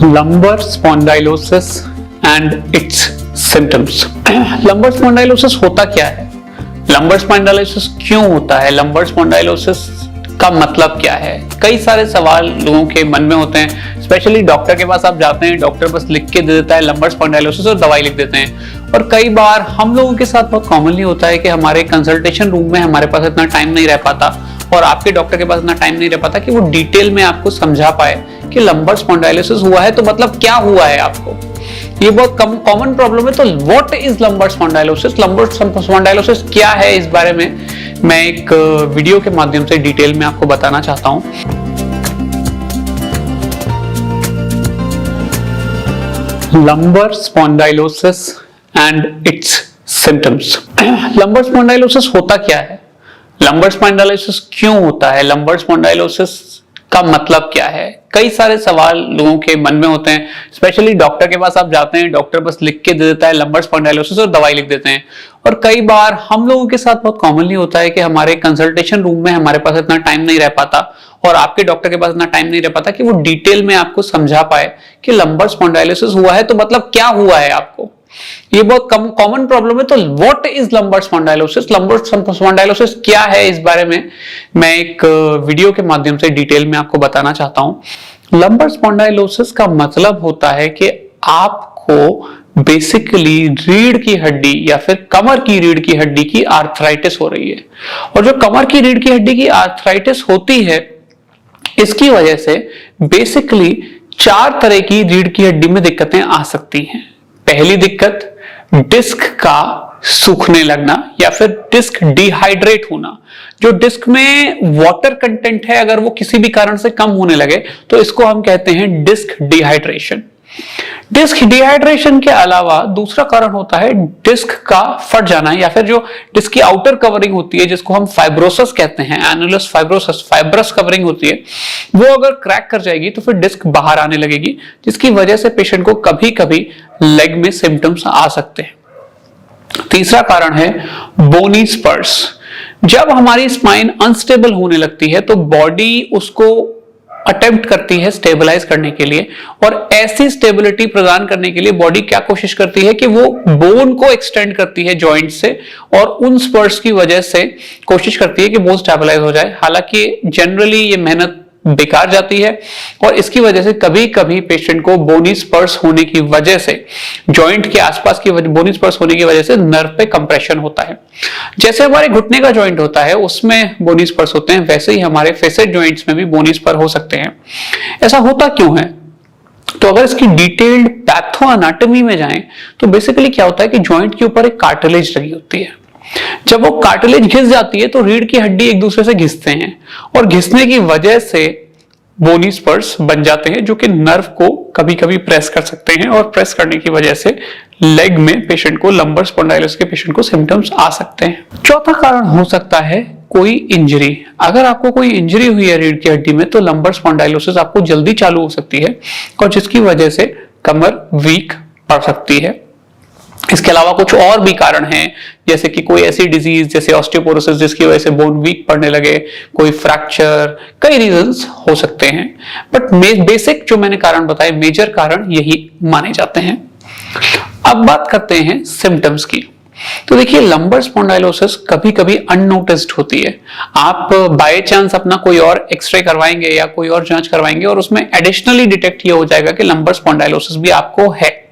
lumbar spondylosis and its symptoms। lumbar spondylosis होता क्या है, lumbar spondylosis क्यों होता है, lumbar spondylosis का मतलब क्या है। कई सारे सवाल लोगों के मन में होते हैं, स्पेशली डॉक्टर के पास आप जाते हैं, डॉक्टर बस लिख के दे देता है लंबर स्पॉन्डाइलोसिस और दवाई लिख देते हैं। और कई बार हम लोगों के साथ बहुत कॉमनली होता है कि हमारे कंसल्टेशन रूम में हमारे पास इतना टाइम नहीं रह पाता और आपके डॉक्टर के पास इतना टाइम नहीं रह पाता कि वो डिटेल में आपको समझा पाए कि लंबर स्पॉन्डाइलोसिस हुआ है तो मतलब क्या हुआ है आपको। ये बहुत कॉमन प्रॉब्लम है। तो what is lumbar spondylosis, lumbar spondylosis क्या है, इस बारे में मैं एक वीडियो के माध्यम से डिटेल में आपको बताना चाहता हूं। Lumbar spondylosis and it's symptoms. Lumbar spondylosis होता क्या है, लंबर स्पॉन्डाइलोसिस क्यों होता है, लंबर स्पॉन्डाइलोसिस का मतलब क्या है। कई सारे सवाल लोगों के मन में होते हैं, स्पेशली डॉक्टर के पास आप जाते हैं, डॉक्टर बस लिख के दे देता है लंबर स्पॉन्डाइलोसिस और दवाई लिख देते हैं। और कई बार हम लोगों के साथ बहुत कॉमनली होता है कि हमारे कंसल्टेशन रूम में हमारे पास इतना टाइम नहीं रह पाता और आपके डॉक्टर के पास इतना टाइम नहीं रह पाता कि वो डिटेल में आपको समझा पाए कि लंबर स्पॉन्डाइलोसिस हुआ है तो मतलब क्या हुआ है आपको। ये बहुत कॉमन प्रॉब्लम है। तो what is lumbar spondylosis, lumbar spondylosis क्या है, इस बारे में मैं एक वीडियो के माध्यम से डिटेल में आपको बताना चाहता हूं। लंबर स्पॉन्डाइलोसिस का मतलब होता है कि आपको बेसिकली रीढ़ की हड्डी या फिर कमर की रीढ़ की हड्डी की आर्थराइटिस हो रही है। और जो कमर की रीढ़ की हड्डी की आर्थराइटिस होती है, इसकी वजह से बेसिकली 4 तरह की रीढ़ की हड्डी में दिक्कतें आ सकती हैं। पहली दिक्कत डिस्क का सूखने लगना या फिर डिस्क डिहाइड्रेट होना। जो डिस्क में वाटर कंटेंट है अगर वो किसी भी कारण से कम होने लगे तो इसको हम कहते हैं डिस्क डिहाइड्रेशन। डिस्क डिहाइड्रेशन के अलावा दूसरा कारण होता है डिस्क का फट जाना या फिर जो डिस्क की आउटर कवरिंग होती है जिसको हम फाइब्रोसिस कहते हैं, एनुलस फाइब्रोसिस, फाइब्रस कवरिंग होती है, वो अगर क्रैक कर जाएगी तो फिर डिस्क बाहर आने लगेगी, जिसकी वजह से पेशेंट को कभी कभी लेग में सिम्टम्स आ सकते हैं। तीसरा कारण है बोनी स्पर्स। जब हमारी स्पाइन अनस्टेबल होने लगती है तो बॉडी उसको अटेम्प्ट करती है स्टेबलाइज करने के लिए, और ऐसी स्टेबिलिटी प्रदान करने के लिए बॉडी क्या कोशिश करती है कि वो बोन को एक्सटेंड करती है जॉइंट से और उन स्पर्स की वजह से कोशिश करती है कि बोन स्टेबलाइज हो जाए। हालांकि जनरली ये मेहनत बेकार जाती है और इसकी वजह से कभी कभी पेशेंट को बोनी स्पर्स होने की वजह से, जॉइंट के आसपास की बोनी स्पर्स होने की वजह से नर्व पे कंप्रेशन होता है। जैसे हमारे घुटने का जॉइंट होता है उसमें बोनी स्पर्स होते हैं, वैसे ही हमारे फेसेट जॉइंट्स में भी बोनी स्पर हो सकते हैं। ऐसा होता क्यों है? तो अगर इसकी डिटेल्ड पैथो एनाटॉमी में जाएं तो बेसिकली क्या होता है कि जॉइंट के ऊपर एक कार्टिलेज लगी होती है। जब वो कार्टिलेज घिस जाती है तो रीढ़ की हड्डी एक दूसरे से घिसते हैं और घिसने की वजह से बोनी स्पर्स बन जाते हैं जो कि नर्व को कभी कभी प्रेस कर सकते हैं और प्रेस करने की वजह से लेग में पेशेंट को, लंबर स्पॉन्डाइलोसिस के पेशेंट को सिम्टम्स आ सकते हैं। चौथा कारण हो सकता है कोई इंजरी। अगर आपको कोई इंजरी हुई है रीढ़ की हड्डी में तो लंबर स्पॉन्डाइलोसिस आपको जल्दी चालू हो सकती है और जिसकी वजह से कमर वीक पड़ सकती है। इसके अलावा कुछ और भी कारण हैं, जैसे कि कोई ऐसी डिजीज जैसे ऑस्टियोपोरोसिस जिसकी वजह से बोन वीक पड़ने लगे, कोई फ्रैक्चर, कई रीजंस हो सकते हैं। बट बेसिक जो मैंने कारण बताए, मेजर कारण यही माने जाते हैं। अब बात करते हैं सिम्टम्स की। तो देखिए, लंबर स्पॉन्डाइलोसिस कभी कभी अननोटिस्ड होती है। आप बाय चांस अपना कोई और एक्सरे करवाएंगे या कोई और जांच करवाएंगे और उसमें एडिशनली डिटेक्ट ये हो जाएगा कि लंबर स्पॉन्डाइलोसिस भी आपको है।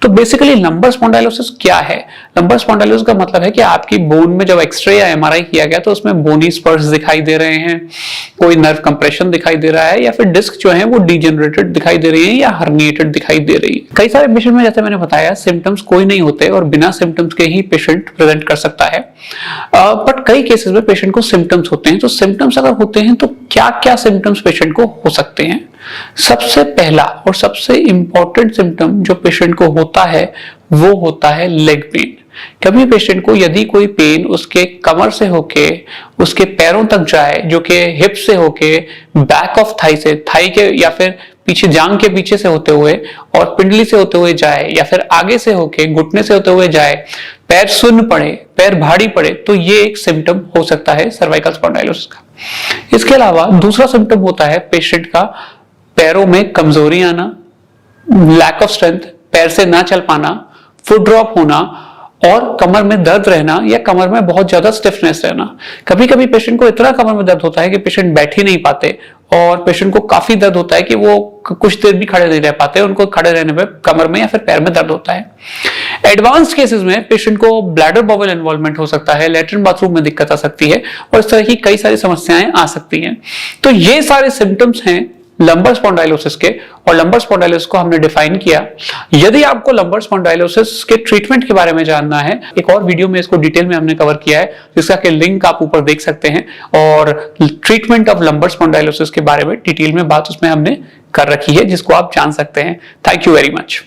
तो बेसिकली लंबर स्पॉन्डाइलोसिस क्या है? लंबर स्पॉन्डाइलोसिस का मतलब है कि आपकी बोन में जब एक्सरे या एमआरआई किया गया तो उसमें बोनी स्पर्स दिखाई दे रहे हैं, कोई नर्व कंप्रेशन दिखाई दे रहा है या फिर डिस्क जो है वो डीजेनरेटेड दिखाई दे रही है या हर्निएटेड दिखाई दे रही है। कई सारे पेशेंट में, जैसे मैंने बताया, सिम्टम्स कोई नहीं होते और बिना सिम्टम्स के ही पेशेंट प्रेजेंट कर सकता है। बट कई केसेस में पेशेंट को सिम्टम्स होते हैं। तो सिम्टम्स अगर होते हैं तो क्या क्या सिम्टम्स पेशेंट को हो सकते हैं? सबसे पहला और सबसे इंपॉर्टेंट सिम्टम जो पेशेंट को होता है वो होता है लेग पेन। कभी पेशेंट को यदि कोई पेन उसके कमर से होके उसके पैरों तक जाए, जो कि हिप से होके बैक ऑफ थाई से, थाई के या फिर पीछे जांग के पीछे से होते हुए और पिंडली से होते हुए जाए या फिर आगे से होके घुटने से होते हुए जाए, पैर सुन्न पड़े, पैर भारी पड़े, तो ये एक सिम्टम हो सकता है सर्वाइकल स्पॉन्डाइलोसिस का। इसके अलावा दूसरा सिम्टम होता है पेशेंट का पैरों में कमजोरी आना, लैक ऑफ स्ट्रेंथ, पैर से ना चल पाना, फुट ड्रॉप होना और कमर में दर्द रहना या कमर में बहुत ज्यादा स्टिफनेस रहना। कभी कभी पेशेंट को इतना कमर में दर्द होता है कि पेशेंट बैठ ही नहीं पाते और पेशेंट को काफी दर्द होता है कि वो कुछ देर भी खड़े नहीं रह पाते, उनको खड़े रहने पे कमर में या फिर पैर में दर्द होता है। एडवांस केसेस में पेशेंट को ब्लैडर बाउल इन्वॉल्वमेंट हो सकता है, लैट्रिन बाथरूम में दिक्कत आ सकती है और इस तरह की कई सारी समस्याएं आ सकती हैं। तो ये सारे सिम्टम्स हैं लंबर स्पॉन्डाइलोसिस के और लंबर स्पॉन्डाइलोसिस को हमने डिफाइन किया। यदि आपको लंबर स्पॉन्डाइलोसिस के ट्रीटमेंट के बारे में जानना है, एक और वीडियो में इसको डिटेल में हमने कवर किया है जिसका कि लिंक आप ऊपर देख सकते हैं और ट्रीटमेंट ऑफ लंबर स्पॉन्डाइलोसिस के बारे में डिटेल में बात उसमें हमने कर रखी है जिसको आप जान सकते हैं। Thank you very much.